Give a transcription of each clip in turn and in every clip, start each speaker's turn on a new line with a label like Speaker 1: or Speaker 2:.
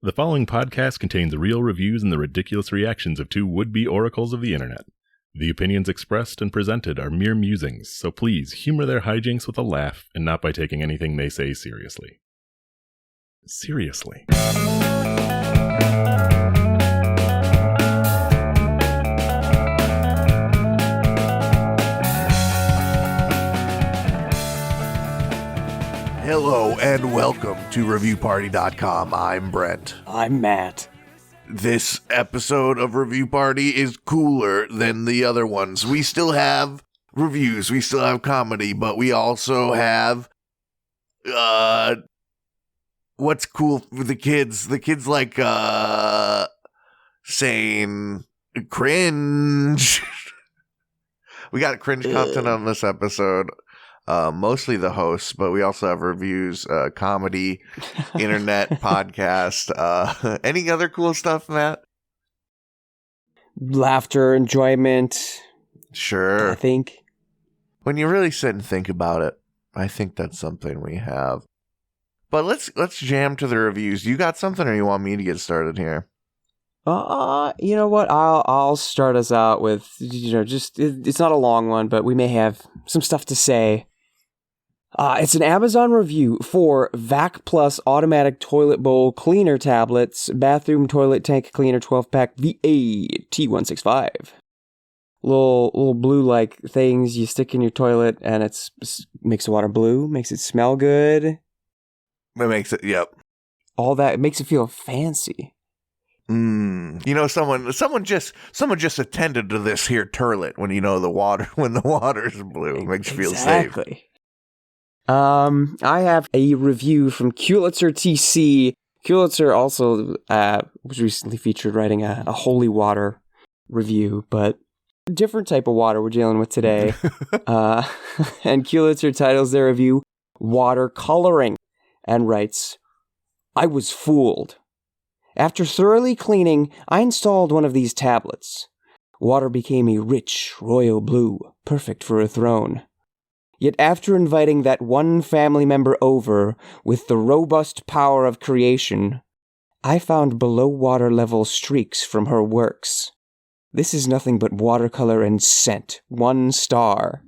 Speaker 1: The following podcast contains real reviews and the ridiculous reactions of two would-be oracles of the internet. The opinions expressed and presented are mere musings, so please humor their hijinks with a laugh and not by taking anything they say seriously. Seriously.
Speaker 2: Hello and welcome to ReviewParty.com. I'm Brent.
Speaker 3: I'm Matt.
Speaker 2: This episode of Review Party is cooler than the other ones. We still have reviews, we still have comedy, but we also have, what's cool for the kids? The kids like, saying cringe. We got cringe content on this episode. Mostly the hosts, but we also have reviews, comedy, internet, podcast. Any other cool stuff, Matt?
Speaker 3: Laughter, enjoyment.
Speaker 2: Sure.
Speaker 3: I think.
Speaker 2: When you really sit and think about it, I think that's something we have. But let's jam to the reviews. You got something, or you want me to get started here?
Speaker 3: You know what? I'll start us out with, it's not a long one, but we may have some stuff to say. It's an Amazon review for Vac Plus Automatic Toilet Bowl Cleaner Tablets, Bathroom Toilet Tank Cleaner 12-pack VA T165. Little blue-like things you stick in your toilet, and it makes the water blue, makes it smell good.
Speaker 2: It makes it, yep.
Speaker 3: All that, it makes it feel fancy.
Speaker 2: You know, someone just attended to this here turlet when the water's blue. It makes you feel safe.
Speaker 3: Exactly. I have a review from Kulitzer TC. Kulitzer also was recently featured writing a holy water review, but different type of water we're dealing with today. And Kulitzer titles their review Water Coloring and writes, I was fooled. After thoroughly cleaning, I installed one of these tablets. Water became a rich royal blue, perfect for a throne. Yet after inviting that one family member over with the robust power of creation, I found below water level streaks from her works. This is nothing but watercolor and scent. 1 star.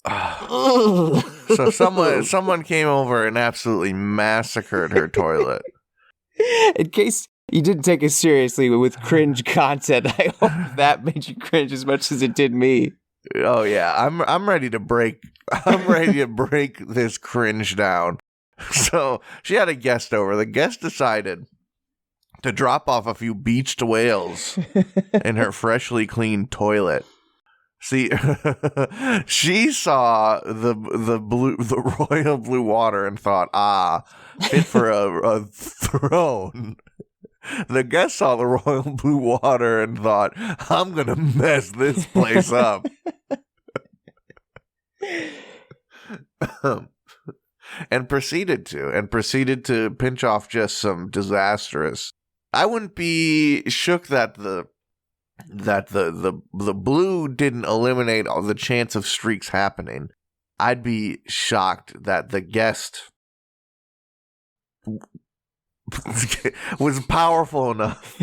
Speaker 2: So someone came over and absolutely massacred her toilet.
Speaker 3: In case you didn't take it seriously with cringe content, I hope that made you cringe as much as it did me.
Speaker 2: Oh yeah, I'm ready to break. I'm ready to break this cringe down. So she had a guest over. The guest decided to drop off a few beached whales in her freshly cleaned toilet. See, she saw the royal blue water and thought, fit for a throne. The guest saw the royal blue water and thought, I'm going to mess this place up. and proceeded to pinch off just some disastrous. I wouldn't be shook that the blue didn't eliminate all the chance of streaks happening. I'd be shocked that the guest was powerful enough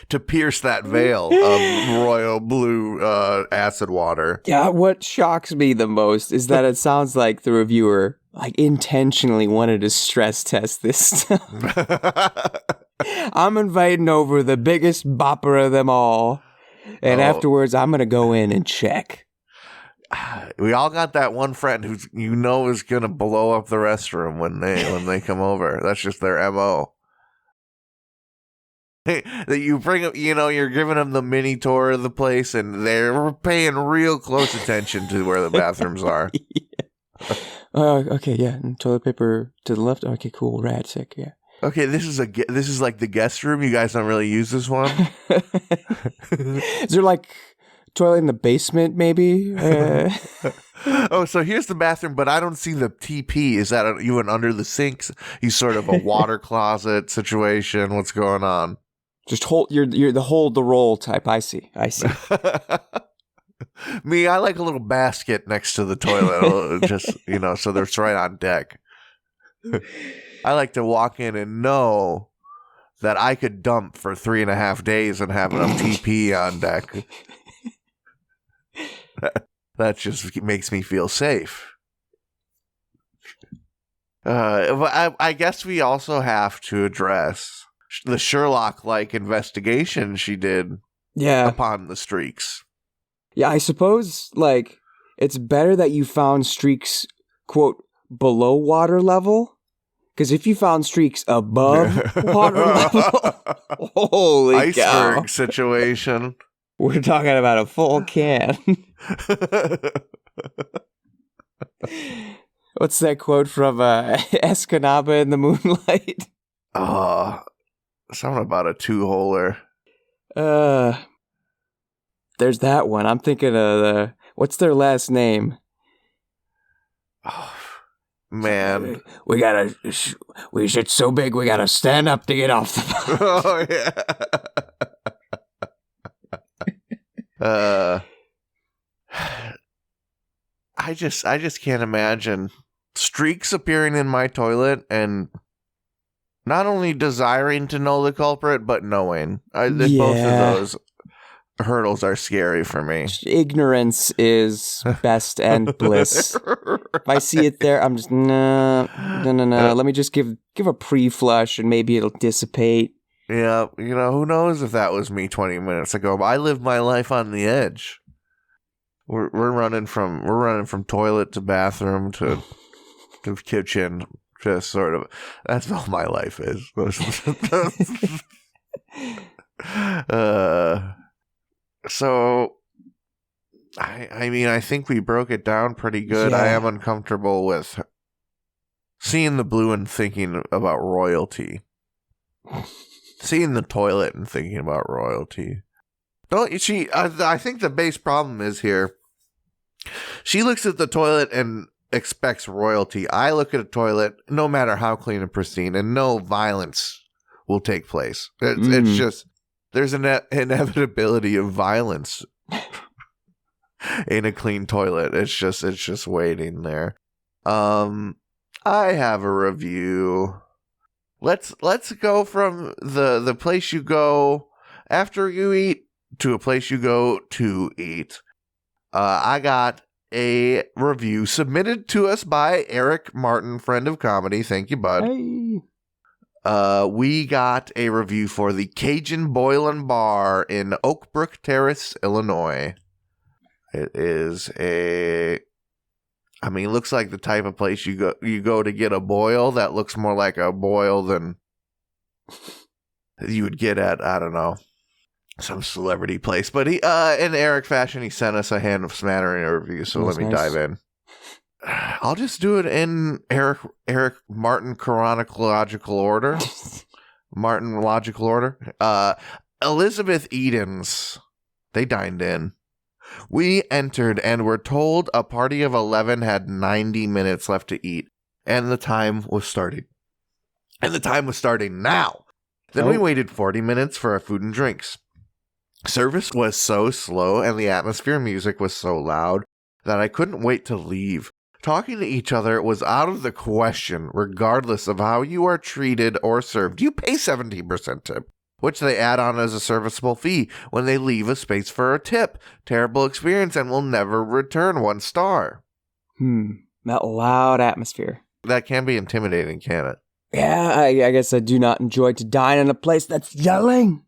Speaker 2: to pierce that veil of royal blue acid water.
Speaker 3: Yeah, what shocks me the most is that it sounds like the reviewer intentionally wanted to stress test this stuff. I'm inviting over the biggest bopper of them all, and afterwards I'm going to go in and check.
Speaker 2: We all got that one friend who's is going to blow up the restroom when they come over. That's just their MO. That you bring up, you're giving them the mini tour of the place, and they're paying real close attention to where the bathrooms are.
Speaker 3: Yeah. Okay, yeah, and toilet paper to the left. Okay, cool, rad, sick, yeah.
Speaker 2: Okay, this is like the guest room. You guys don't really use this one.
Speaker 3: Is there toilet in the basement, maybe?
Speaker 2: Oh, so here's the bathroom, but I don't see the TP. Is that even under the sinks? He's sort of a water closet situation. What's going on?
Speaker 3: Just you're the hold the roll type. I see.
Speaker 2: Me, I like a little basket next to the toilet, just so they're right on deck. I like to walk in and know that I could dump for 3.5 days and have enough TP on deck. That just makes me feel safe. I guess we also have to address the Sherlock-like investigation she did upon the streaks.
Speaker 3: Yeah, I suppose, like, it's better that you found streaks, quote, below water level. Because if you found streaks above water level, holy
Speaker 2: iceberg
Speaker 3: cow.
Speaker 2: Situation.
Speaker 3: We're talking about a full can. What's that quote from Escanaba in the Moonlight?
Speaker 2: Something about a 2-holer.
Speaker 3: There's that one. I'm thinking of what's their last name?
Speaker 2: Oh, man.
Speaker 3: It's so big we gotta stand up to get off the boat.
Speaker 2: Oh, yeah. I just can't imagine streaks appearing in my toilet and not only desiring to know the culprit, but knowing. Both of those hurdles are scary for me.
Speaker 3: Ignorance is best and bliss. If I see it there, I'm just, no. Let me just give a pre-flush and maybe it'll dissipate.
Speaker 2: Yeah, who knows if that was me 20 minutes ago, but I live my life on the edge. We're running from toilet to bathroom to kitchen, just sort of. That's all my life is. So, I mean, I think we broke it down pretty good.
Speaker 3: Yeah.
Speaker 2: I am uncomfortable with seeing the blue and thinking about royalty. Seeing the toilet and thinking about royalty. I think the base problem is here. She looks at the toilet and expects royalty. I look at a toilet, no matter how clean and pristine, and no violence will take place. It's just, there's an inevitability of violence in a clean toilet. It's just waiting there. I have a review. Let's go from the place you go after you eat to a place you go to eat. I got a review submitted to us by Eric Martin, friend of comedy. Thank you, bud.
Speaker 3: Hey.
Speaker 2: We got a review for the Cajun Boil Bar in Oak Brook Terrace, Illinois. It is looks like the type of place you go to get a boil that looks more like a boil than you would get at, I don't know, some celebrity place. But he, in Eric fashion, he sent us a hand of smattering review, so let me dive in. I'll just do it in Eric Martin chronological order. Martin logical order. Elizabeth Edens. They dined in. We entered and were told a party of 11 had 90 minutes left to eat, and the time was starting. And the time was starting now. Then we waited 40 minutes for our food and drinks. Service was so slow and the atmosphere music was so loud that I couldn't wait to leave. Talking to each other was out of the question, regardless of how you are treated or served. You pay 70% tip, which they add on as a serviceable fee when they leave a space for a tip. Terrible experience and will never return 1 star.
Speaker 3: That loud atmosphere.
Speaker 2: That can be intimidating, can it?
Speaker 3: Yeah, I guess I do not enjoy to dine in a place that's yelling.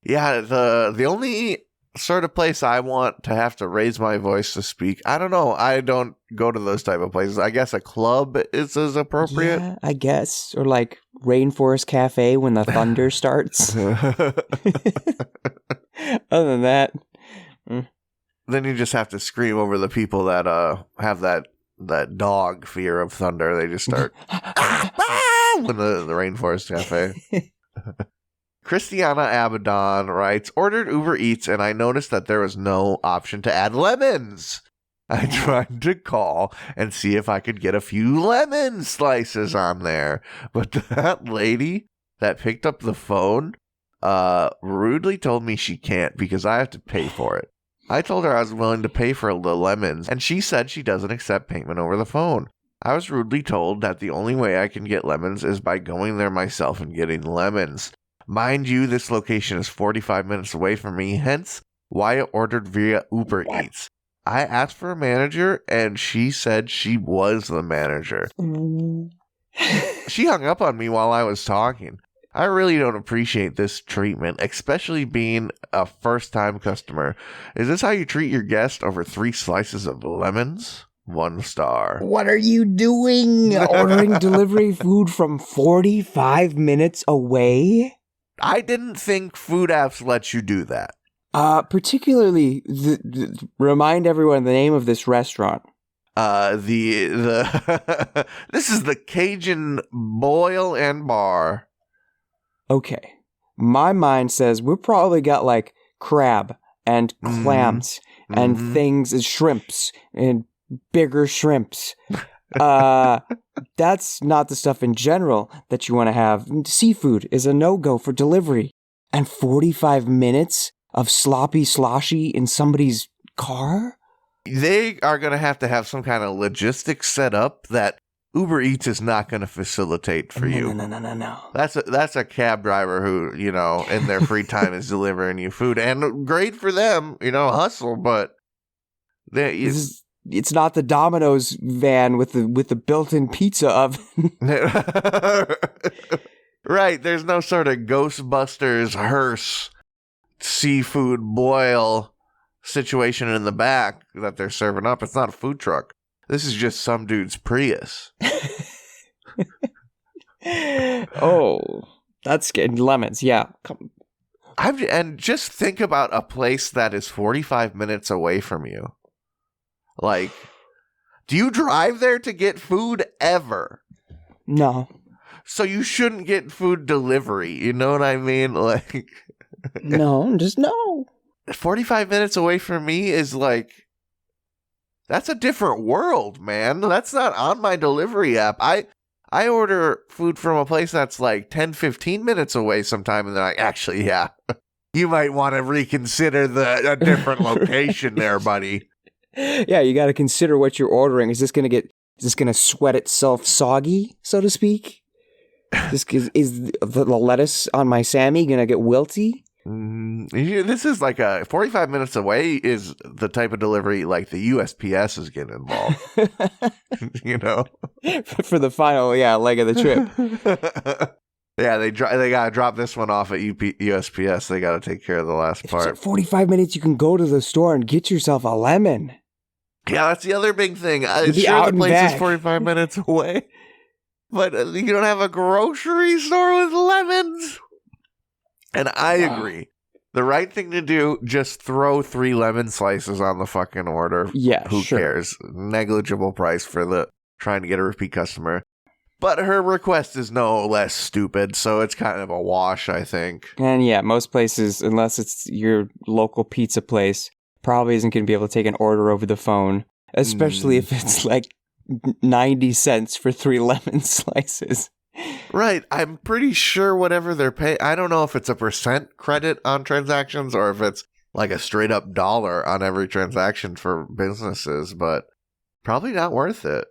Speaker 2: Yeah, the only sort of place I want to have to raise my voice to speak, I don't know. I don't go to those type of places. I guess a club is as appropriate.
Speaker 3: Yeah, I guess. Or like Rainforest Cafe when the thunder starts. Other than that.
Speaker 2: Then you just have to scream over the people that have that dog fear of thunder. They just start in the Rainforest Cafe. Christiana Abaddon writes, ordered Uber Eats and I noticed that there was no option to add lemons. I tried to call and see if I could get a few lemon slices on there. But that lady that picked up the phone rudely told me she can't because I have to pay for it. I told her I was willing to pay for the lemons, and she said she doesn't accept payment over the phone. I was rudely told that the only way I can get lemons is by going there myself and getting lemons. Mind you, this location is 45 minutes away from me, hence why I ordered via Uber Eats. I asked for a manager, and she said she was the manager. She hung up on me while I was talking. I really don't appreciate this treatment, especially being a first-time customer. Is this how you treat your guest over 3 slices of lemons? 1 star.
Speaker 3: What are you doing? Ordering delivery food from 45 minutes away?
Speaker 2: I didn't think food apps let you do that.
Speaker 3: Particularly, remind everyone the name of this restaurant.
Speaker 2: This is the Cajun Boil and Bar.
Speaker 3: Okay. My mind says we've probably got like crab and clams and things and shrimps and bigger shrimps. That's not the stuff in general that you want to have. Seafood is a no-go for delivery. And 45 minutes of sloppy sloshy in somebody's car?
Speaker 2: They are going to have some kind of logistics set up that Uber Eats is not going to facilitate for you.
Speaker 3: No.
Speaker 2: That's a cab driver who, in their free time is delivering you food. And great for them, hustle, but
Speaker 3: it's not the Domino's van with the built-in pizza oven.
Speaker 2: Right, there's no sort of Ghostbusters hearse seafood boil situation in the back that they're serving up. It's not a food truck. This is just some dude's Prius.
Speaker 3: Oh, that's good. Lemons, yeah.
Speaker 2: And just think about a place that is 45 minutes away from you. Like, do you drive there to get food ever?
Speaker 3: No.
Speaker 2: So you shouldn't get food delivery. You know what I mean? Like,
Speaker 3: no, just no.
Speaker 2: 45 minutes away from me is like, that's a different world, man. That's not on my delivery app. I order food from a place that's like 10, 15 minutes away sometime, and they're like, actually, yeah, you might want to reconsider a different location there, buddy.
Speaker 3: Yeah, you got to consider what you're ordering. Is this going to sweat itself soggy, so to speak? Is the lettuce on my Sammy going to get wilty?
Speaker 2: This is like 45 minutes away is the type of delivery like the USPS is getting involved.
Speaker 3: For the final, leg of the trip.
Speaker 2: Yeah, they got to drop this one off at USPS. They got to take care of the last part.
Speaker 3: It's 45 minutes, you can go to the store and get yourself a lemon.
Speaker 2: Yeah, that's the other big thing.
Speaker 3: Sure,
Speaker 2: the place is 45 minutes away, but you don't have a grocery store with lemons. And I agree. The right thing to do, just throw 3 lemon slices on the fucking order.
Speaker 3: Yeah,
Speaker 2: Who cares? Negligible price for trying to get a repeat customer. But her request is no less stupid, so it's kind of a wash, I think.
Speaker 3: And yeah, most places, unless it's your local pizza place, probably isn't going to be able to take an order over the phone, especially if it's like 90 cents for 3 lemon slices.
Speaker 2: Right. I'm pretty sure whatever they're paying, I don't know if it's a % credit on transactions or if it's like a straight up dollar on every transaction for businesses, but probably not worth it.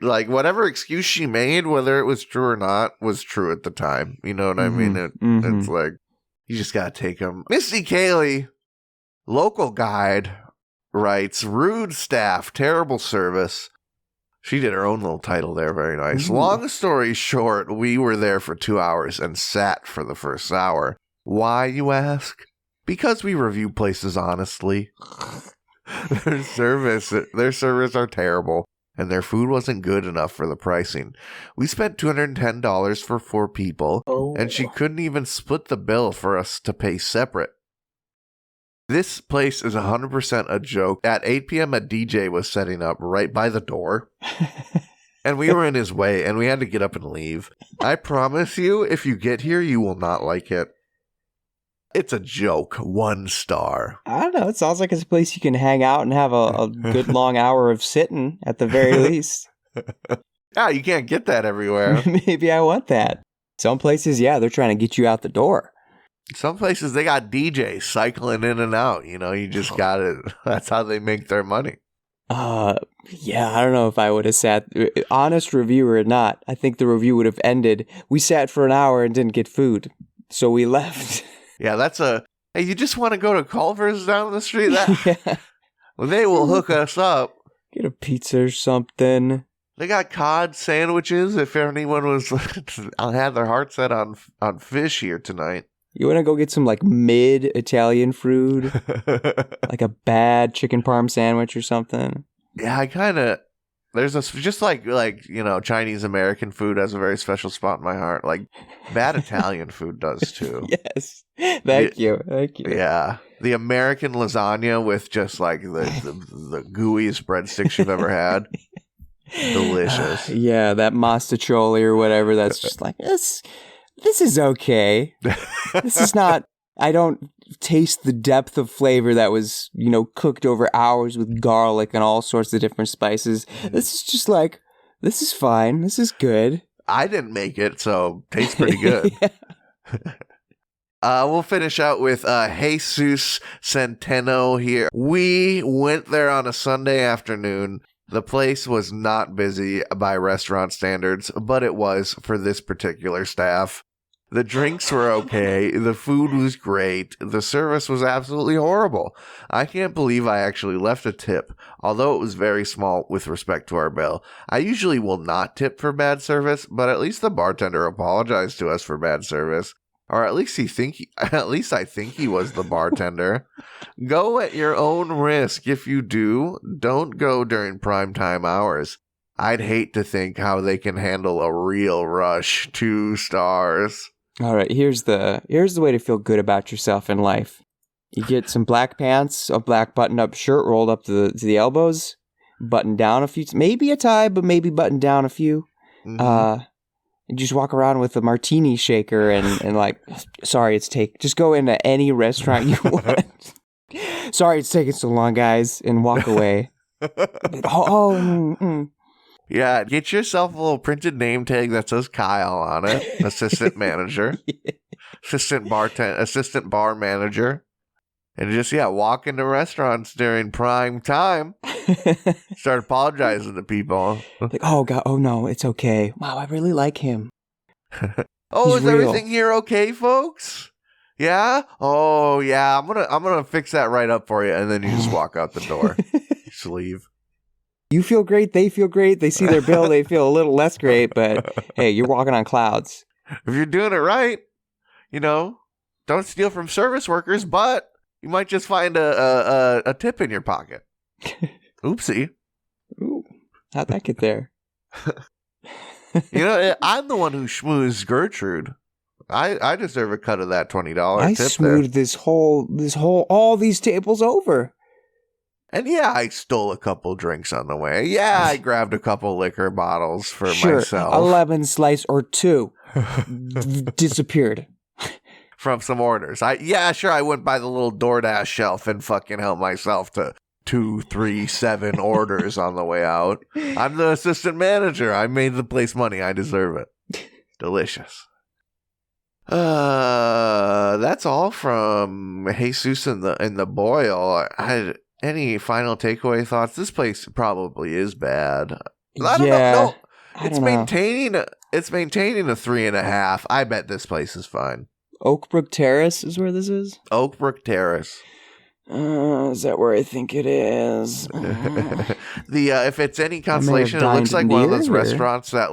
Speaker 2: Like whatever excuse she made, whether it was true or not, was true at the time. You know what I mean? It's like, you just got to take them. Misty Cayley, local guide, writes, rude staff, terrible service. She did her own little title there. Very nice. Ooh. Long story short, we were there for 2 hours and sat for the first hour. Why, you ask? Because we review places honestly. Their service are terrible, and their food wasn't good enough for the pricing. We spent $210 for 4 people, and she couldn't even split the bill for us to pay separate. This place is 100% a joke. At 8 p.m., a DJ was setting up right by the door, and we were in his way, and we had to get up and leave. I promise you, if you get here, you will not like it. It's a joke. 1 star.
Speaker 3: I don't know. It sounds like it's a place you can hang out and have a good long hour of sitting, at the very least.
Speaker 2: Yeah, you can't get that everywhere.
Speaker 3: Maybe I want that. Some places, they're trying to get you out the door.
Speaker 2: Some places, they got DJs cycling in and out. You just got it. That's how they make their money.
Speaker 3: Yeah, I don't know if I would have sat. Honest review or not, I think the review would have ended. We sat for an hour and didn't get food, so we left.
Speaker 2: Yeah, that's hey, you just want to go to Culver's down the street?
Speaker 3: Yeah.
Speaker 2: Well, they will hook us up.
Speaker 3: Get a pizza or something.
Speaker 2: They got cod sandwiches if anyone was had their heart set on fish here tonight.
Speaker 3: You want to go get some like mid-Italian food? Like a bad chicken parm sandwich or something?
Speaker 2: Yeah, I kind of... There's just like Chinese American food has a very special spot in my heart. Like bad Italian food does too.
Speaker 3: Yes. Thank you.
Speaker 2: Yeah. The American lasagna with just like the gooeyest breadsticks you've ever had. Delicious.
Speaker 3: Yeah, that mostaccioli or whatever, that's just like, this is okay. This is not, I don't taste the depth of flavor that was, cooked over hours with garlic and all sorts of different spices. This is just like, this is fine. This is good.
Speaker 2: I didn't make it, so tastes pretty good. We'll finish out with Jesus Centeno here. We went there on a Sunday afternoon. The place was not busy by restaurant standards, but it was for this particular staff. The drinks were okay. The food was great. The service was absolutely horrible. I can't believe I actually left a tip, although it was very small with respect to our bill. I usually will not tip for bad service, but at least the bartender apologized to us for bad service. Or at least I think he was the bartender. Go at your own risk. If you do, don't go during prime time hours. I'd hate to think how they can handle a real rush. 2 stars.
Speaker 3: All right, here's the way to feel good about yourself in life. You get some black pants, a black button-up shirt rolled up to the elbows, button down a few, maybe a tie, but maybe button down a few. Mm-hmm. You just walk around with a martini shaker and like, sorry, just go into any restaurant you want. Sorry, it's taking so long, guys, and walk away.
Speaker 2: Yeah, get yourself a little printed name tag that says Kyle on it. Assistant manager, assistant bar manager, and just walk into restaurants during prime time. Start apologizing to people.
Speaker 3: Like, oh God, oh no, it's okay. Wow, I really like him.
Speaker 2: Is everything here okay, folks? Yeah. Oh yeah, I'm gonna fix that right up for you, and then you just walk out the door. Just leave.
Speaker 3: You feel great. They feel great. They see their bill. They feel a little less great, but hey, you're walking on clouds.
Speaker 2: If you're doing it right, don't steal from service workers, but you might just find a tip in your pocket. Oopsie.
Speaker 3: Ooh, how'd that get there?
Speaker 2: I'm the one who schmoozed Gertrude. I deserve a cut of that $20
Speaker 3: I
Speaker 2: tip
Speaker 3: smoothed
Speaker 2: there.
Speaker 3: all these tables over.
Speaker 2: And I stole a couple drinks on the way. Yeah, I grabbed a couple liquor bottles for myself.
Speaker 3: A lemon slice or 2 disappeared.
Speaker 2: From some orders. I went by the little DoorDash shelf and fucking helped myself to 2, 3, 7 orders on the way out. I'm the assistant manager. I made the place money. I deserve it. Delicious. That's all from Jesus and the Boil. Any final takeaway thoughts? This place probably is bad. I don't know. No, it's maintaining a 3.5. I bet this place is fine.
Speaker 3: Oakbrook Terrace is where this is?
Speaker 2: Oakbrook Terrace.
Speaker 3: Is that where I think it is?
Speaker 2: If it's any consolation, it looks like one of those restaurants that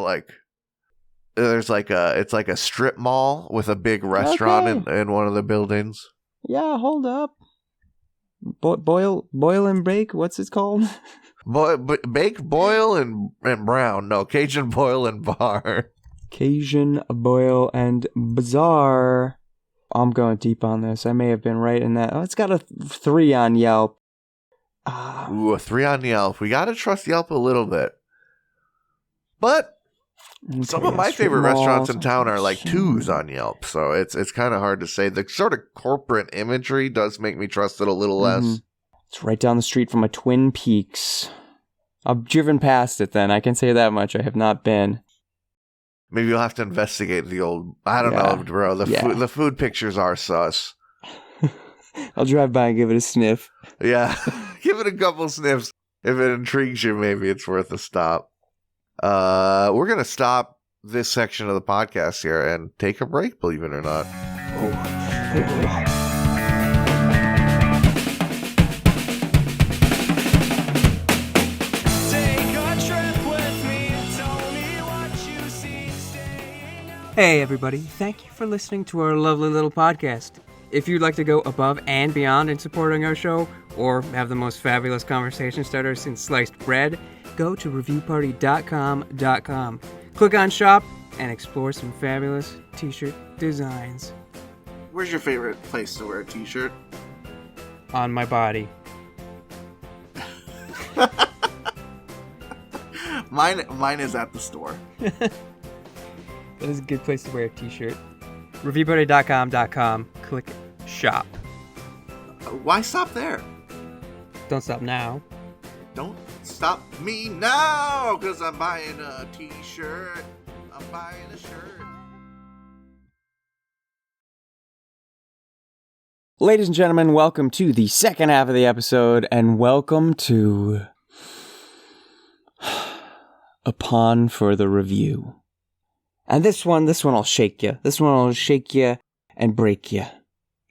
Speaker 2: there's it's like a strip mall with a big restaurant in one of the buildings.
Speaker 3: Yeah, hold up. Boil and Bake? What's it called?
Speaker 2: Bake, Boil, and Brown. No, Cajun Boil and Bar.
Speaker 3: Cajun Boil and Bazaar. I'm going deep on this. I may have been right in that. Oh, it's got a 3 on Yelp.
Speaker 2: A 3 on Yelp. We got to trust Yelp a little bit. But some of my favorite restaurants in town are like 2s on Yelp. So it's kind of hard to say. The sort of corporate imagery does make me trust it a little less.
Speaker 3: It's right down the street from a Twin Peaks. I've driven past it then. I can say that much. I have not been.
Speaker 2: Maybe you'll have to investigate the old... I don't know, bro. The food pictures are sus.
Speaker 3: I'll drive by and give it a sniff.
Speaker 2: Yeah. Give it a couple sniffs. If it intrigues you, maybe it's worth a stop. We're going to stop this section of the podcast here and take a break, believe it or not.
Speaker 4: Hey everybody, thank you for listening to our lovely little podcast. If you'd like to go above and beyond in supporting our show, or have the most fabulous conversation starter since sliced bread, go to reviewparty.com. Click on shop and explore some fabulous t-shirt designs.
Speaker 2: Where's your favorite place to wear a t-shirt?
Speaker 4: On my body.
Speaker 2: Mine is at the store.
Speaker 4: That is a good place to wear a t-shirt. Reviewparty.com. Click shop.
Speaker 2: Why stop there?
Speaker 4: Don't stop now.
Speaker 2: Don't stop me now, because I'm buying a t-shirt. I'm buying a shirt.
Speaker 3: Ladies and gentlemen, welcome to the second half of the episode, and welcome to Upon for the Review. And this one will shake you. This one will shake you and break you.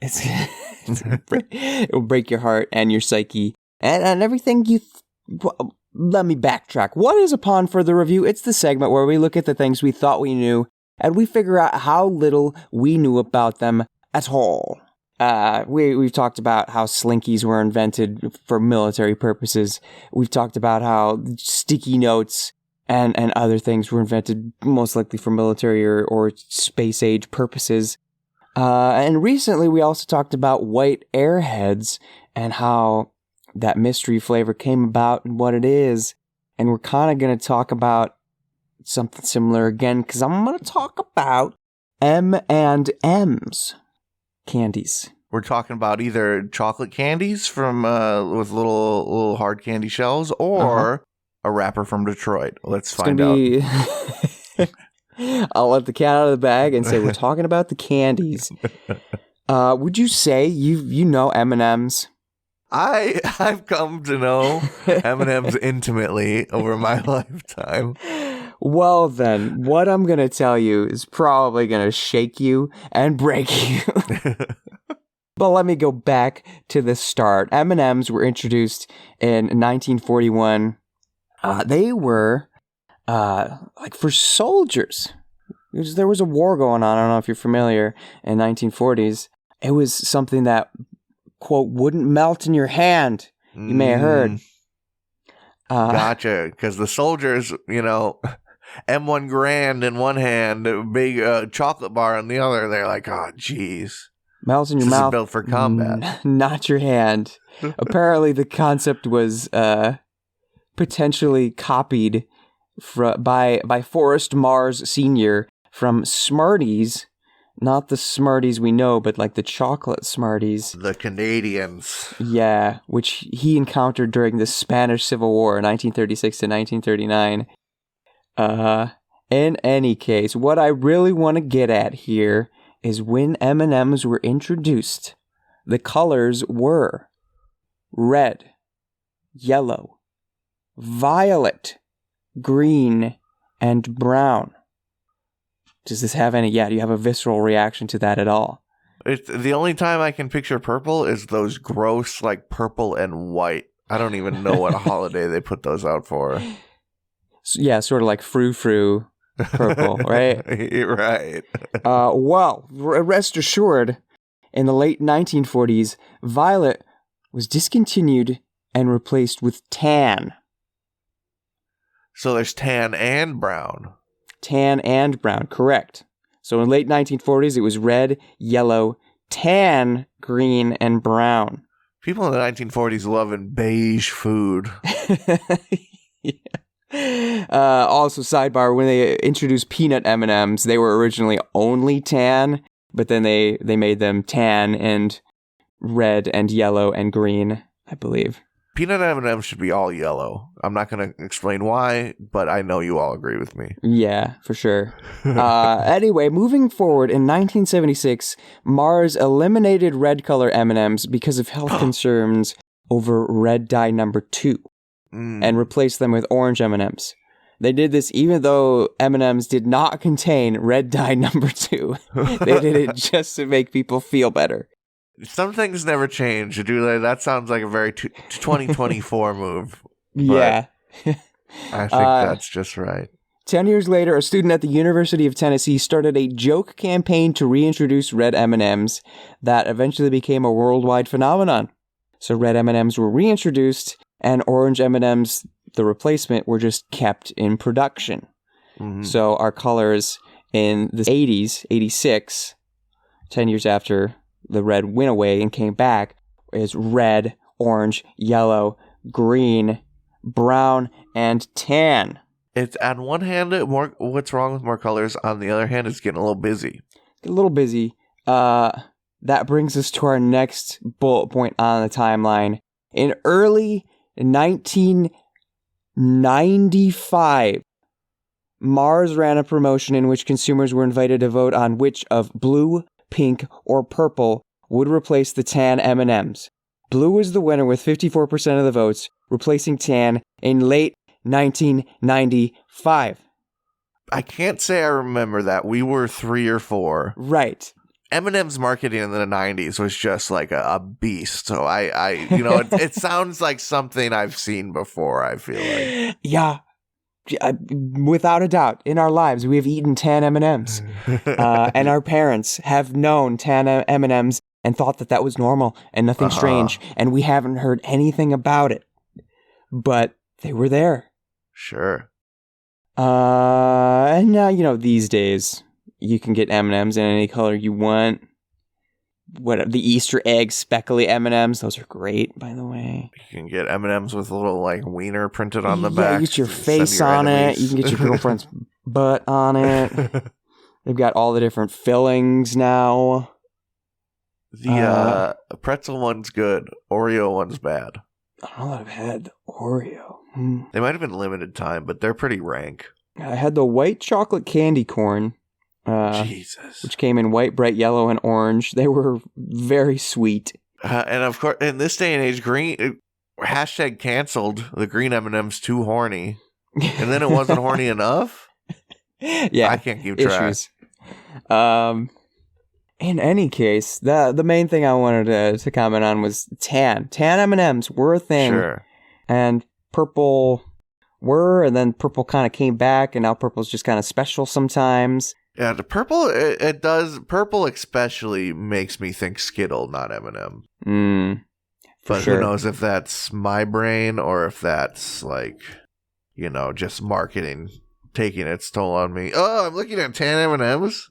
Speaker 3: It will break your heart and your psyche and everything you... Let me backtrack. What is Upon for the Review? It's the segment where we look at the things we thought we knew and we figure out how little we knew about them at all. We've talked about how slinkies were invented for military purposes. We've talked about how sticky notes and other things were invented most likely for military or space age purposes. And recently we also talked about white airheads and how that mystery flavor came about and what it is. And we're kind of going to talk about something similar again, because I'm going to talk about M&M's candies.
Speaker 2: We're talking about either chocolate candies from with little hard candy shells, or a rapper from Detroit. Let's find out.
Speaker 3: I'll let the cat out of the bag and say we're talking about the candies. Would you say you know M&M's?
Speaker 2: I've come to know M&M's intimately over my lifetime.
Speaker 3: Well then, what I'm going to tell you is probably going to shake you and break you. But let me go back to the start. M&M's were introduced in 1941. They were like for soldiers. There was a war going on. I don't know if you're familiar. In 1940s, it was something that, quote, wouldn't melt in your hand. You may have heard.
Speaker 2: Gotcha. Because the soldiers, M1 Grand in one hand, a big chocolate bar in the other. They're like, oh, geez.
Speaker 3: Melts in your mouth.
Speaker 2: This is built for combat.
Speaker 3: Not your hand. Apparently, the concept was potentially copied by Forrest Mars Sr. from Smarties. Not the Smarties we know, but like the chocolate Smarties.
Speaker 2: The Canadians.
Speaker 3: Yeah, which he encountered during the Spanish Civil War, 1936 to 1939. In any case, what I really want to get at here is when M&M's were introduced, the colors were red, yellow, violet, green, and brown. Does this have any? Yeah, do you have a visceral reaction to that at all?
Speaker 2: It's the only time I can picture purple is those gross, like, purple and white. I don't even know what holiday they put those out for.
Speaker 3: Yeah, sort of like frou-frou purple, right?
Speaker 2: Right.
Speaker 3: Well, rest assured, in the late 1940s, violet was discontinued and replaced with tan.
Speaker 2: So there's tan and brown.
Speaker 3: Tan and brown, correct. So in the late 1940s, it was red, yellow, tan, green, and brown.
Speaker 2: People in the 1940s loving beige food.
Speaker 3: Yeah. Also, sidebar, when they introduced peanut M&Ms, they were originally only tan, but then they made them tan and red and yellow and green, I believe.
Speaker 2: Peanut M&Ms should be all yellow. I'm not going to explain why, but I know you all agree with me.
Speaker 3: Yeah, for sure. Anyway, moving forward, in 1976, Mars eliminated red color M&Ms because of health concerns over red dye number 2. and replaced them with orange M&Ms. They did this even though M&Ms did not contain red dye number 2. They did it just to make people feel better.
Speaker 2: Some things never change. That sounds like a very 2024 move.
Speaker 3: Yeah.
Speaker 2: I think that's just right.
Speaker 3: 10 years later, a student at the University of Tennessee started a joke campaign to reintroduce red M&Ms that eventually became a worldwide phenomenon. So red M&Ms were reintroduced, and orange M&Ms, the replacement, were just kept in production. Mm-hmm. So our colors in the 80s, 86, 10 years after the red went away and came back, is red, orange, yellow, green, brown, and tan.
Speaker 2: It's on one hand, what's wrong with more colors? On the other hand, it's getting a little busy.
Speaker 3: A little busy. That brings us to our next bullet point on the timeline. In early 1995, Mars ran a promotion in which consumers were invited to vote on which of blue, pink, or purple would replace the tan M&Ms. Blue was the winner with 54% of the votes, replacing tan in late 1995.
Speaker 2: I can't say I remember that. We were 3 or 4.
Speaker 3: Right.
Speaker 2: M&M's marketing in the 90s was just like a beast. So it sounds like something I've seen before, I feel like.
Speaker 3: Yeah. Without a doubt, in our lives, we have eaten tan M&Ms. And our parents have known tan M&Ms and thought that was normal and nothing strange. And we haven't heard anything about it. But they were there.
Speaker 2: Sure.
Speaker 3: And now, these days, you can get M&Ms in any color you want. The Easter egg speckly M&Ms, those are great, by the way.
Speaker 2: You can get M&Ms with a little, wiener printed on the back.
Speaker 3: You get your face on it. You can get your girlfriend's butt on it. They've got all the different fillings now.
Speaker 2: The pretzel one's good. Oreo one's bad.
Speaker 3: I don't know that I've had the Oreo.
Speaker 2: They might have been limited time, but they're pretty rank.
Speaker 3: I had the white chocolate candy corn.
Speaker 2: Jesus.
Speaker 3: Which came in white, bright yellow, and orange. They were very sweet.
Speaker 2: And of course, in this day and age, green hashtag canceled. The green M&M's too horny, and then it wasn't horny enough.
Speaker 3: Yeah,
Speaker 2: I can't keep track.
Speaker 3: Issues. In any case, the main thing I wanted to comment on was tan. Tan M&Ms were a thing. Sure. And purple were, and then purple kind of came back, and now purple's just kind of special sometimes.
Speaker 2: Yeah, the purple, it does. Purple especially makes me think Skittle, not M&M. But
Speaker 3: sure.
Speaker 2: Who knows if that's my brain or if that's just marketing taking its toll on me. Oh, I'm looking at tan M&Ms.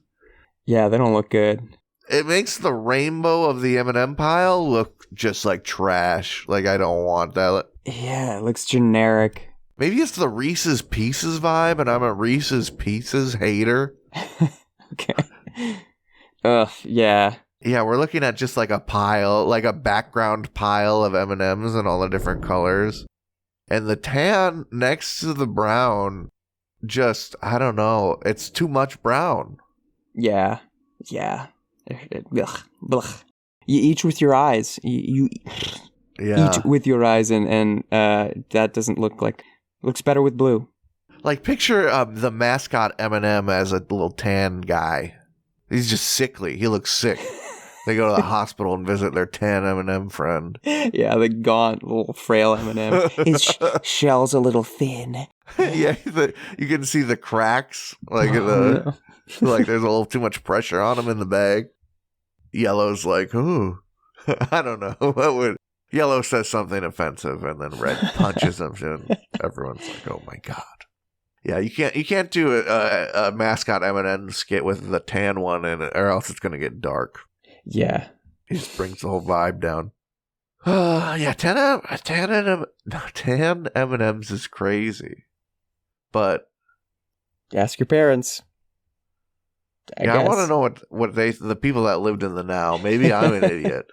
Speaker 3: Yeah, they don't look good.
Speaker 2: It makes the rainbow of the M&M pile look just like trash. Like, I don't want that.
Speaker 3: Yeah, it looks generic.
Speaker 2: Maybe it's the Reese's Pieces vibe, and I'm a Reese's Pieces hater.
Speaker 3: Okay. Yeah.
Speaker 2: Yeah, we're looking at just like a pile, like a background pile of M&Ms in all the different colors. And the tan next to the brown, just, I don't know, it's too much brown.
Speaker 3: Yeah. Blech. You eat with your eyes. You eat with your eyes, and that doesn't look like... Looks better with blue.
Speaker 2: Like, picture the mascot M&M as a little tan guy. He's just sickly. He looks sick. They go to the hospital and visit their tan M&M friend.
Speaker 3: Yeah, the gaunt, little frail M&M. His shell's a little thin.
Speaker 2: Yeah, you can see the cracks. Like, like there's a little too much pressure on him in the bag. Yellow's like, ooh. I don't know. Yellow says something offensive, and then red punches him, and everyone's like, "Oh my god!" Yeah, you can't do a mascot M&M skit with the tan one in it, or else it's gonna get dark.
Speaker 3: Yeah,
Speaker 2: it just brings the whole vibe down. Yeah, tan M&Ms is crazy, but
Speaker 3: ask your parents.
Speaker 2: I want to know what the people that lived in the now. Maybe I'm an idiot.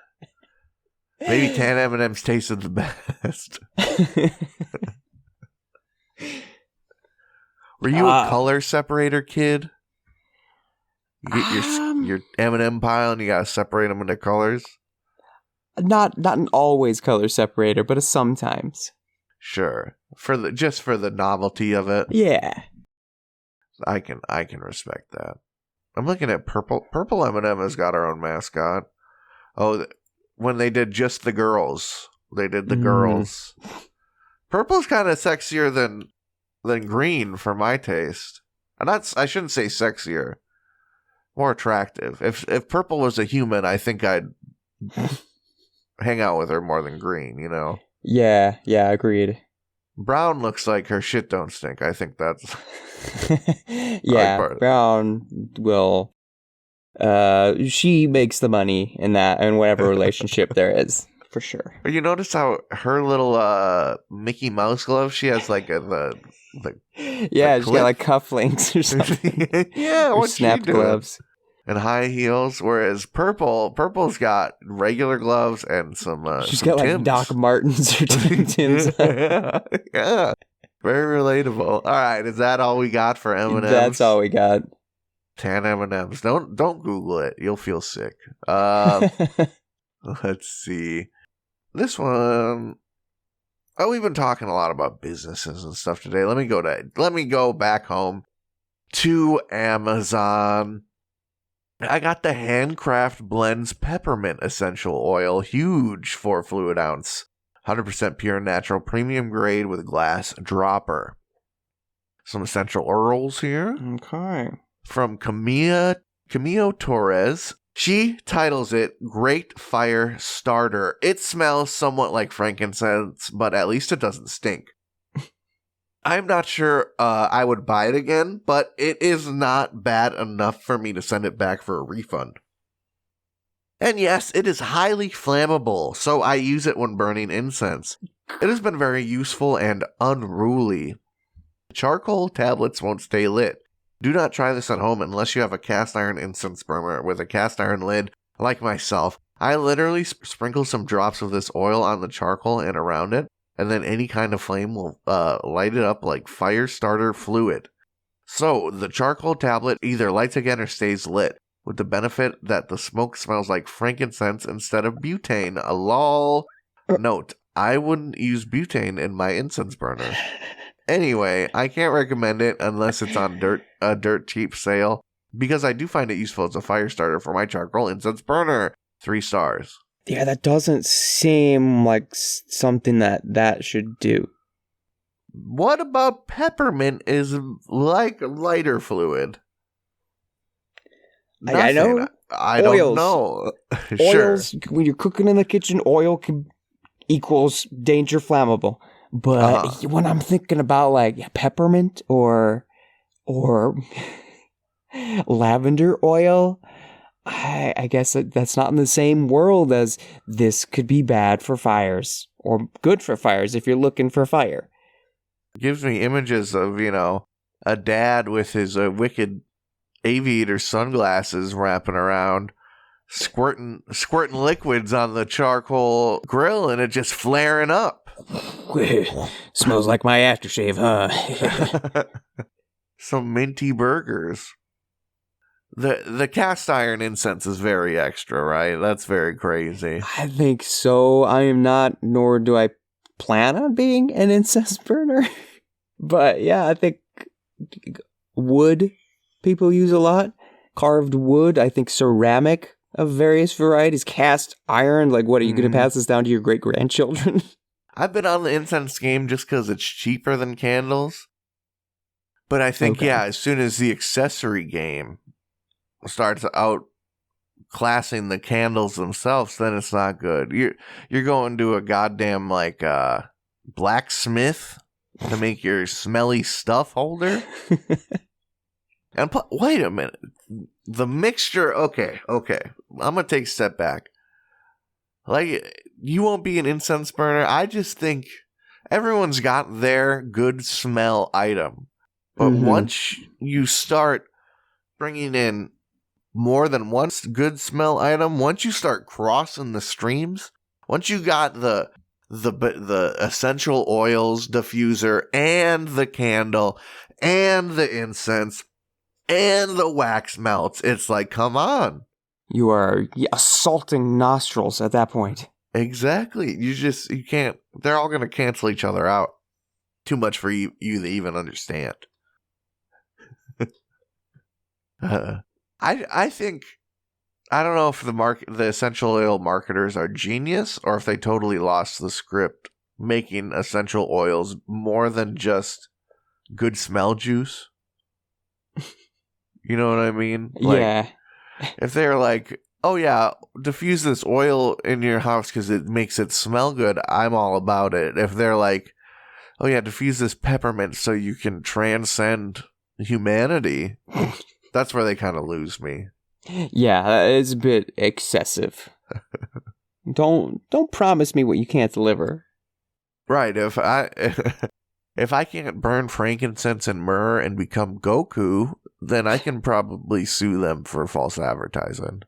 Speaker 2: Maybe tan M&M's tasted the best. Were you a color separator kid? You get your M&M pile and you gotta separate them into colors?
Speaker 3: Not an always color separator, but a sometimes.
Speaker 2: Sure. For the novelty of it.
Speaker 3: Yeah.
Speaker 2: I can respect that. I'm looking at Purple. Purple M&M has got her own mascot. Oh, when they did just the girls. They did the girls. Purple's kind of sexier than green for my taste. I shouldn't say sexier. More attractive. If Purple was a human, I think I'd hang out with her more than green, you know?
Speaker 3: Yeah, agreed.
Speaker 2: Brown looks like her shit don't stink. I think that's...
Speaker 3: Yeah, Brown will... she makes the money in whatever relationship there is, for sure.
Speaker 2: But you notice how her little Mickey Mouse glove, she has like the
Speaker 3: yeah, she's got like cufflinks or something.
Speaker 2: Yeah,
Speaker 3: or snap gloves.
Speaker 2: And high heels, whereas Purple's got regular gloves and some
Speaker 3: she's
Speaker 2: some
Speaker 3: got
Speaker 2: Timbs.
Speaker 3: Like Doc Martens or Timbs.
Speaker 2: Yeah, very relatable. All right, is that all we got for M&M's?
Speaker 3: That's all we got.
Speaker 2: 10 M&M's. Don't Google it. You'll feel sick. Let's see. This one. Oh, we've been talking a lot about businesses and stuff today. Let me go back home to Amazon. I got the Handcraft Blends Peppermint Essential Oil, huge 4 fluid ounce, 100% pure natural premium grade with glass dropper. Some essential oils here.
Speaker 3: Okay.
Speaker 2: From Camille Torres. She titles it Great Fire Starter. It smells somewhat like frankincense, but at least it doesn't stink. I'm not sure I would buy it again, but it is not bad enough for me to send it back for a refund. And yes, it is highly flammable, so I use it when burning incense. It has been very useful and unruly. Charcoal tablets won't stay lit. Do not try this at home unless you have a cast iron incense burner with a cast iron lid like myself. I literally sprinkle some drops of this oil on the charcoal and around it, and then any kind of flame will light it up like fire starter fluid. So the charcoal tablet either lights again or stays lit, with the benefit that the smoke smells like frankincense instead of butane. A lol. Note, I wouldn't use butane in my incense burner. Anyway, I can't recommend it unless it's on a dirt cheap sale, because I do find it useful as a fire starter for my charcoal incense burner. 3 stars.
Speaker 3: Yeah, that doesn't seem like something that should do.
Speaker 2: What about peppermint is like lighter fluid?
Speaker 3: I know.
Speaker 2: I don't know.
Speaker 3: Oils,
Speaker 2: Sure.
Speaker 3: when you're cooking in the kitchen, oil equals danger flammable. But when I'm thinking about like peppermint or lavender oil, I guess that's not in the same world as this could be bad for fires or good for fires if you're looking for fire.
Speaker 2: Gives me images of, a dad with his wicked aviator sunglasses wrapping around, squirting liquids on the charcoal grill and it just flaring up.
Speaker 3: Smells like my aftershave, huh?
Speaker 2: Some minty burgers. The cast iron incense is very extra, right? That's very crazy.
Speaker 3: I think so. I am not, nor do I plan on being an incense burner. But yeah, I think wood people use a lot. Carved wood, I think ceramic of various varieties. Cast iron, like what, are you going to pass this down to your great-grandchildren?
Speaker 2: I've been on the incense game just because it's cheaper than candles. But I think, as soon as the accessory game starts outclassing the candles themselves, then it's not good. You're going to a goddamn blacksmith to make your smelly stuff holder. And wait a minute, the mixture. Okay, I'm gonna take a step back. Like, you won't be an incense burner. I just think everyone's got their good smell item, but once you start bringing in more than one good smell item, once you start crossing the streams, once you got the essential oils diffuser and the candle and the incense and the wax melts, it's like, come on.
Speaker 3: You are assaulting nostrils at that point.
Speaker 2: Exactly. You can't, they're all going to cancel each other out. too much for you to even understand. I think, I don't know if the essential oil marketers are genius or if they totally lost the script making essential oils more than just good smell juice. You know what I mean? Like,
Speaker 3: yeah.
Speaker 2: if they're like, oh yeah, diffuse this oil in your house because it makes it smell good, I'm all about it. If they're like, oh yeah, diffuse this peppermint so you can transcend humanity, that's where they kind of lose me.
Speaker 3: Yeah, it's a bit excessive. Don't promise me what you can't deliver.
Speaker 2: Right, if I can't burn frankincense and myrrh and become Goku, then I can probably sue them for false advertising.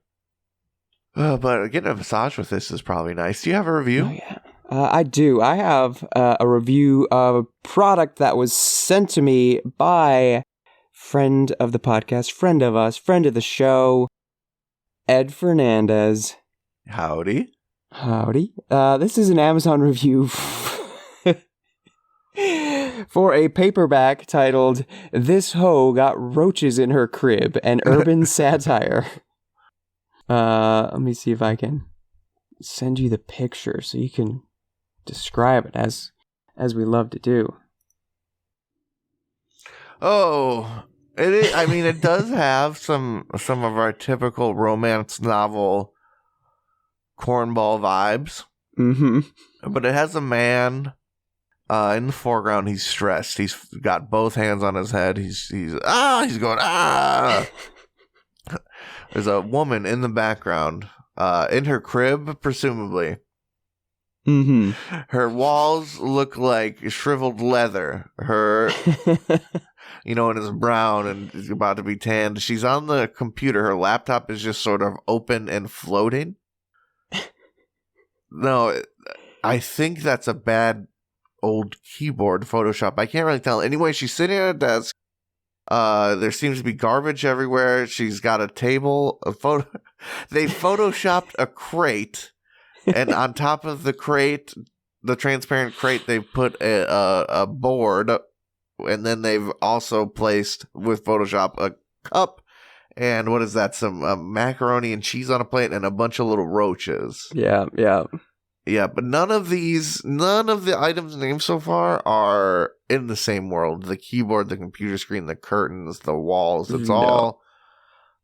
Speaker 2: But getting a massage with this is probably nice. Do you have a review?
Speaker 3: Oh, yeah. I do. I have a review of a product that was sent to me by friend of the podcast, friend of us, friend of the show, Ed Fernandez.
Speaker 2: Howdy.
Speaker 3: Howdy. This is an Amazon review for a paperback titled "This Ho Got Roaches in Her Crib," an urban satire. Let me see if I can send you the picture so you can describe it as we love to do.
Speaker 2: Oh, it is, I mean, it does have some of our typical romance novel cornball vibes.
Speaker 3: Mm-hmm.
Speaker 2: But it has a man in the foreground. He's stressed. He's got both hands on his head. He's going, ah. There's a woman in the background, in her crib, presumably.
Speaker 3: Mm-hmm.
Speaker 2: Her walls look like shriveled leather. Her, and it's brown and is about to be tanned. She's on the computer. Her laptop is just sort of open and floating. No, I think that's a bad old keyboard Photoshop. I can't really tell. Anyway, she's sitting at a desk. There seems to be garbage everywhere. She's got a table. They photoshopped a crate, and on top of the crate, the transparent crate, they put a board, and then they've also placed with Photoshop a cup. And what is that? Some macaroni and cheese on a plate, and a bunch of little roaches.
Speaker 3: Yeah.
Speaker 2: Yeah, but none of the items named so far are in the same world. The keyboard, the computer screen, the curtains, the walls, it's all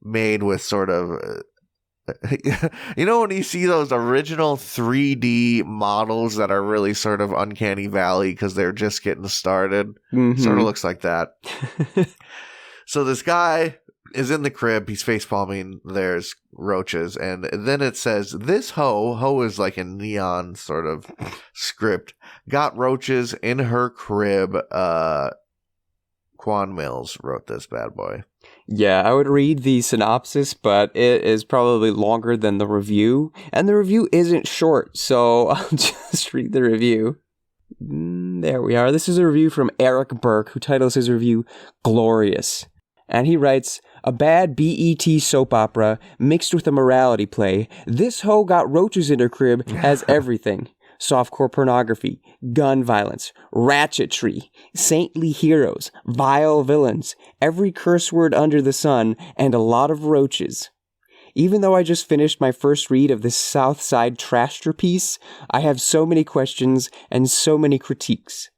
Speaker 2: made with sort of... when you see those original 3D models that are really sort of Uncanny Valley because they're just getting started?
Speaker 3: Mm-hmm.
Speaker 2: Sort of looks like that. So this guy is in the crib. He's facepalming. There's roaches. And then it says, this ho is like a neon sort of script, got roaches in her crib. Quan Mills wrote this bad boy.
Speaker 3: Yeah, I would read the synopsis, but it is probably longer than the review. And the review isn't short, so I'll just read the review. There we are. This is a review from Eric Burke, who titles his review Glorious. And he writes, a bad BET soap opera mixed with a morality play. This Ho Got Roaches in Her Crib has everything. Softcore pornography, gun violence, ratchetry, saintly heroes, vile villains, every curse word under the sun, and a lot of roaches. Even though I just finished my first read of this South Side trashterpiece, I have so many questions and so many critiques.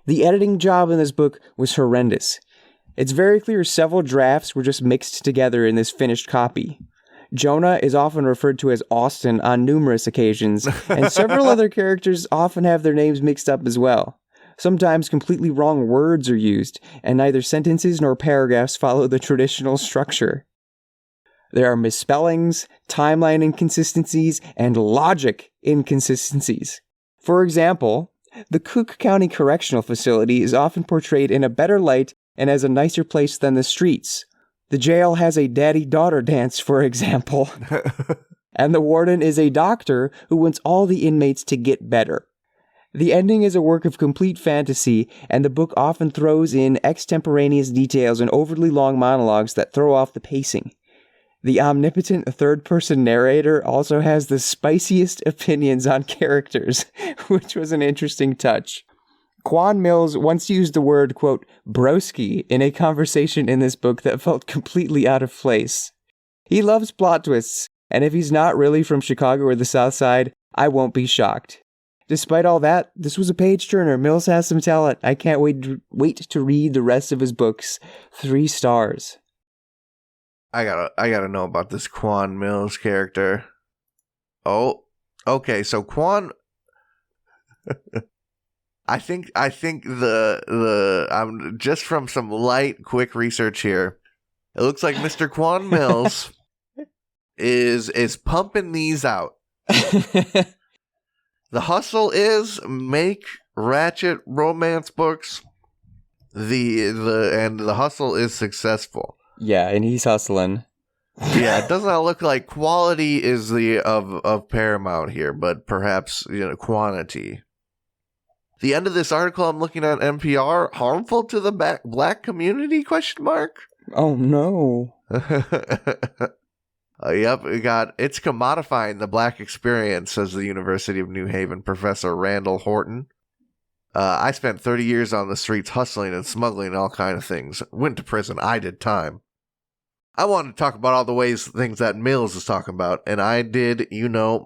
Speaker 3: The editing job in this book was horrendous. It's very clear several drafts were just mixed together in this finished copy. Jonah is often referred to as Austin on numerous occasions, and several other characters often have their names mixed up as well. Sometimes completely wrong words are used, and neither sentences nor paragraphs follow the traditional structure. There are misspellings, timeline inconsistencies, and logic inconsistencies. For example, the Cook County Correctional Facility is often portrayed in a better light and as a nicer place than the streets. The jail has a daddy-daughter dance, for example. And the warden is a doctor who wants all the inmates to get better. The ending is a work of complete fantasy, and the book often throws in extemporaneous details and overly long monologues that throw off the pacing. The omnipotent third-person narrator also has the spiciest opinions on characters, which was an interesting touch. Quan Mills once used the word, quote, broski in a conversation in this book that felt completely out of place. He loves plot twists, and if he's not really from Chicago or the South Side, I won't be shocked. Despite all that, this was a page-turner. Mills has some talent. I can't wait to read the rest of his books. 3 stars.
Speaker 2: I gotta know about this Quan Mills character. Oh, okay. So Quan, I think I'm just from some light, quick research here. It looks like Mr. Quan Mills is pumping these out. The hustle is make ratchet romance books. The hustle is successful.
Speaker 3: Yeah, and he's hustling.
Speaker 2: Yeah, it does not look like quality is the of paramount here, but perhaps quantity. The end of this article I'm looking at NPR, harmful to the black community? ?
Speaker 3: Oh no.
Speaker 2: Yep, it's commodifying the black experience, says the University of New Haven professor Randall Horton. I spent 30 years on the streets hustling and smuggling all kinds of things. Went to prison. I did time. I wanted to talk about all the things that Mills is talking about, and I did,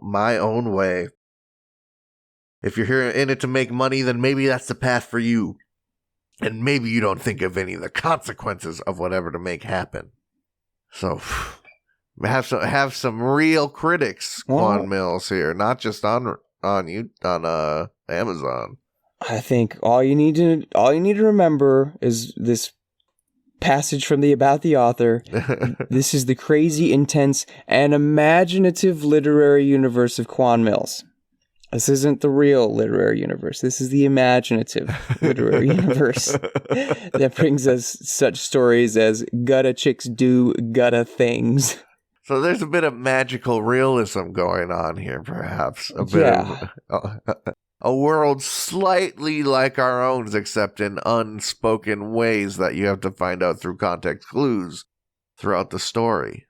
Speaker 2: my own way. If you're here in it to make money, then maybe that's the path for you. And maybe you don't think of any of the consequences of whatever to make happen. So, have some real critics, Quan Mills here, not just on Amazon.
Speaker 3: I think all you need to remember is this passage from the About the Author. This is the crazy, intense, and imaginative literary universe of Quan Mills. This isn't the real literary universe. This is the imaginative literary universe that brings us such stories as gutta chicks do gutta things.
Speaker 2: So there's a bit of magical realism going on here, perhaps. A bit of a world slightly like our own, except in unspoken ways that you have to find out through context clues throughout the story.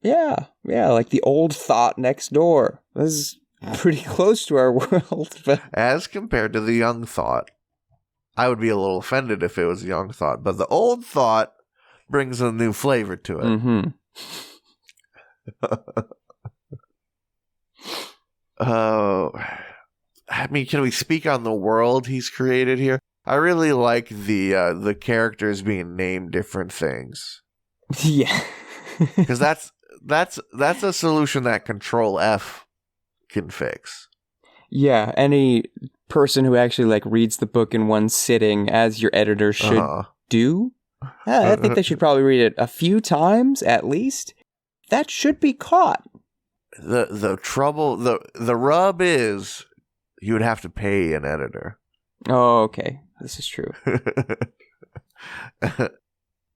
Speaker 3: Yeah, like the old thought next door. This is pretty close to our world. But
Speaker 2: as compared to the young thought. I would be a little offended if it was young thought, but the old thought brings a new flavor to it.
Speaker 3: Mm-hmm.
Speaker 2: I mean, can we speak on the world he's created here? I really like the characters being named different things.
Speaker 3: Yeah,
Speaker 2: because that's a solution that Control F can fix.
Speaker 3: Yeah, any person who actually reads the book in one sitting, as your editor should do. Yeah, I think they should probably read it a few times at least. That should be caught.
Speaker 2: The trouble, the rub is you would have to pay an editor.
Speaker 3: Oh, okay. This is true.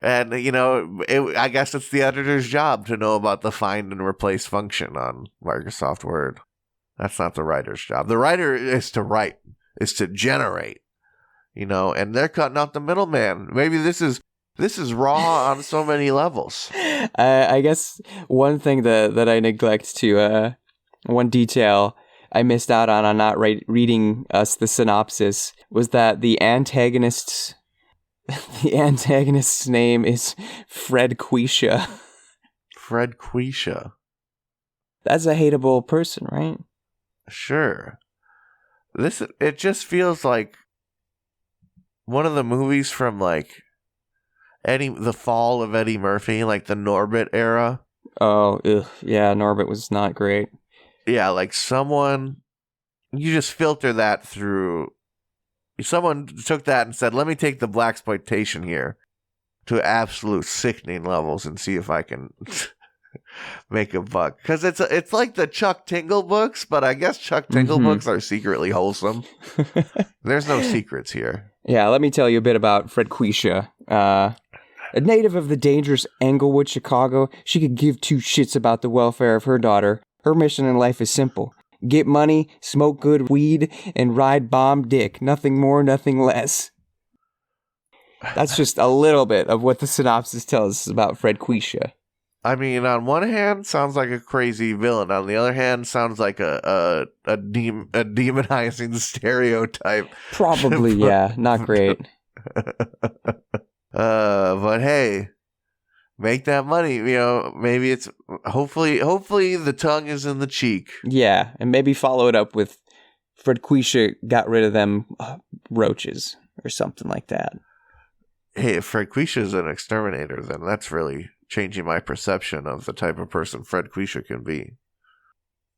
Speaker 2: And, I guess it's the editor's job to know about the find and replace function on Microsoft Word. That's not the writer's job. The writer is to write, is to generate, and they're cutting out the middleman. Maybe this is raw on so many levels.
Speaker 3: I guess one thing that I neglect to, one detail I missed out on not reading us the synopsis was that the antagonist's name is Fred Quisha.
Speaker 2: Fred Quisha.
Speaker 3: That's a hateable person, right?
Speaker 2: Sure. It just feels like one of the movies from the fall of Eddie Murphy, like the Norbit era.
Speaker 3: Oh, yeah, Norbit was not great.
Speaker 2: Yeah, you just filter that through. Someone took that and said, let me take the blaxploitation here to absolute sickening levels and see if I can make a buck. Because it's like the Chuck Tingle books, but I guess Chuck Tingle books are secretly wholesome. There's no secrets here.
Speaker 3: Yeah, let me tell you a bit about Fred Quisha. A native of the dangerous Englewood, Chicago, she could give two shits about the welfare of her daughter. Her mission in life is simple. Get money, smoke good weed, and ride bomb dick. Nothing more, nothing less. That's just a little bit of what the synopsis tells us about Fred Quisha.
Speaker 2: I mean, on one hand, sounds like a crazy villain. On the other hand, sounds like a demonizing stereotype.
Speaker 3: Probably, yeah. Not great.
Speaker 2: But hey, make that money. You know, maybe it's hopefully the tongue is in the cheek.
Speaker 3: Yeah, and maybe follow it up with Fred Quisha got rid of them roaches or something like that.
Speaker 2: Hey, if Fred Quisha is an exterminator, then that's really changing my perception of the type of person Fred Quisha can be.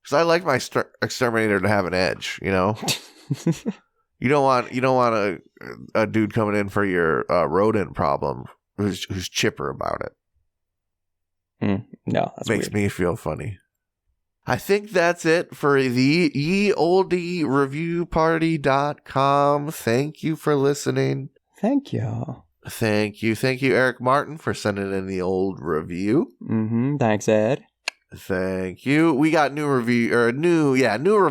Speaker 2: Because I like my exterminator to have an edge, you know? You don't want a dude coming in for your rodent problem who's chipper about it.
Speaker 3: No, that's
Speaker 2: makes
Speaker 3: weird.
Speaker 2: me feel funny. I think that's it for the Ye Olde Reviewparty.com. Thank you for listening.
Speaker 3: Thank you.
Speaker 2: Thank you, Eric Martin, for sending in the old review.
Speaker 3: Thanks, Ed.
Speaker 2: Thank you. We got new reviews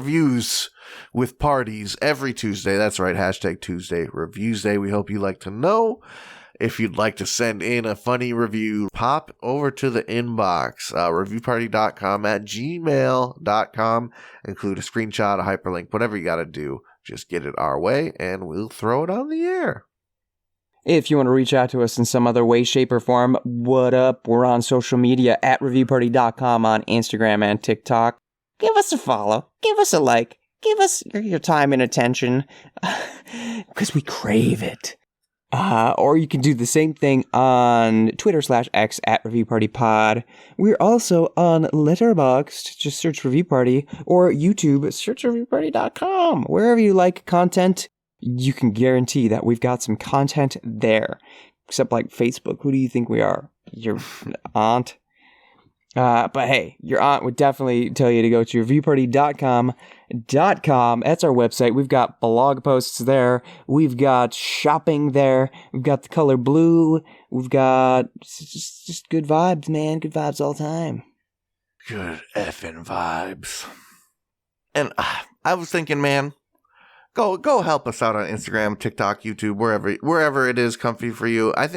Speaker 2: with parties every Tuesday. That's right. # Tuesday Reviews Day. We hope you like to know. If you'd like to send in a funny review, pop over to the inbox, reviewparty.com @gmail.com. Include a screenshot, a hyperlink, whatever you got to do. Just get it our way, and we'll throw it on the air.
Speaker 3: If you want to reach out to us in some other way, shape, or form, what up? We're on social media @reviewparty.com on Instagram and TikTok. Give us a follow. Give us a like. Give us your time and attention because we crave it. Or you can do the same thing on Twitter /X @ReviewPartyPod. We're also on Letterboxd. Just search Review Party, or YouTube, search reviewparty.com. Wherever you like content, you can guarantee that we've got some content there. Except like Facebook. Who do you think we are? Your aunt? But hey, your aunt would definitely tell you to go to reviewparty.com. That's our website. We've got blog posts there. We've got shopping there. We've got the color blue. We've got just good vibes, man. Good vibes all the time.
Speaker 2: Good effing vibes. And I was thinking, man, go help us out on Instagram, TikTok, YouTube, wherever it is comfy for you. I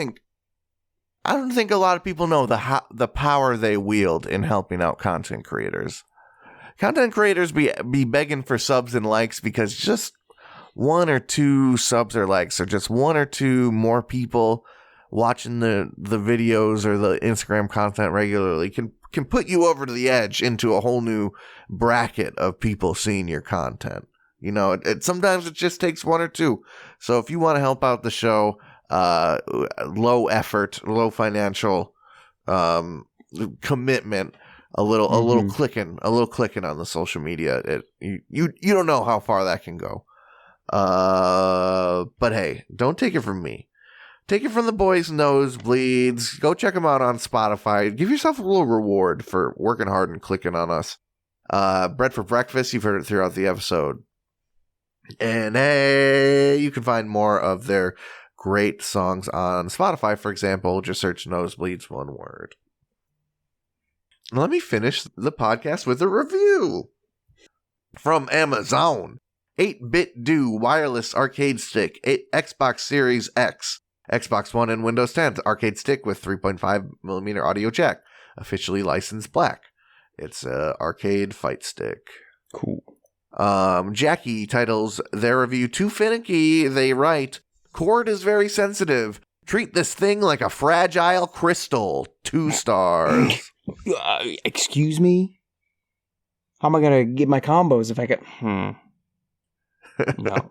Speaker 2: don't think a lot of people know the power they wield in helping out content creators. Content creators be begging for subs and likes because just 1 or 2 subs or likes, or just 1 or 2 more people watching the videos or the Instagram content regularly can put you over to the edge into a whole new bracket of people seeing your content. You know, sometimes it just takes 1 or 2. So if you want to help out the show, low effort, low financial commitment, a little clicking on the social media. You don't know how far that can go. But hey, don't take it from me. Take it from the boys Nosebleeds. Go check them out on Spotify. Give yourself a little reward for working hard and clicking on us. Bread for Breakfast, you've heard it throughout the episode. And hey, you can find more of their great songs on Spotify, for example. Just search Nosebleeds, one word. Let me finish the podcast with a review from Amazon. 8-bit Do wireless arcade stick, Xbox Series X, Xbox One and Windows 10 arcade stick with 3.5mm audio jack, officially licensed black. It's a arcade fight stick.
Speaker 3: Cool.
Speaker 2: Jackie titles their review Too Finicky. They write, cord is very sensitive. Treat this thing like a fragile crystal. 2 stars.
Speaker 3: Excuse me? How am I going to get my combos if I get... No.